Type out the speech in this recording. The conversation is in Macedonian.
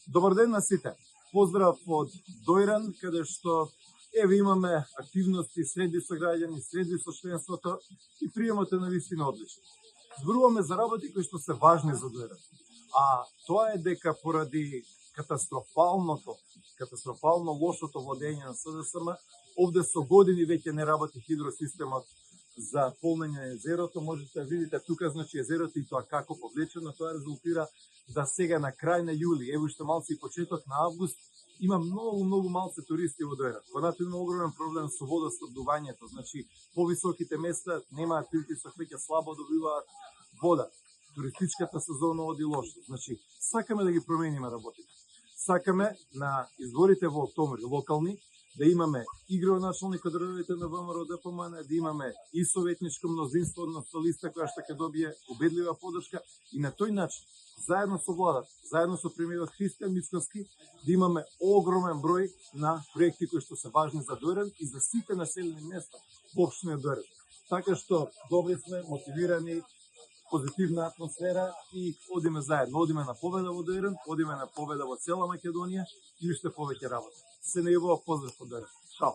Добар ден на сите. Поздрав од Дојран, каде што еве имаме активности среди со граѓани, среди со членството и приемот е навистина одличен. Зборуваме за работи кои што се важни за Дојран. А тоа е дека поради катастрофално лошото водење на СДСМ, овде со години веќе не работи хидросистемот за полнење на езерото. Можете да видите тука, значи езерото и тоа како повлечено, тоа резултира да сега на крај на јули, ево уште малце и почеток на август, има многу малце туристи во Дојран. Понатаму има огромен проблем со водоснабдувањето, значи повисоките места немаат притисок, веќе слабо добиваат вода. Туристичката сезона оди лошо. Значи, сакаме да ги промениме работите. Сакаме на изборите во октомври локални да имаме и градоначалник од редовите на ВМРО ДПМН, да имаме и советничко мнозинство на листа која што ќе добие убедлива поддршка и на тој начин, заедно со владата, заедно со премиерот Христијан Мицкоски, да имаме огромен број на проекти кои што се важни за Дојран и за сите населени места во општина Дојран. Така што добри сме, мотивирани, позитивна атмосфера и одиме заедно. Одиме на победа во Дојран, одиме на победа во цела Македонија и уште повеќе работа. Се најубаво поздрав од Дојран.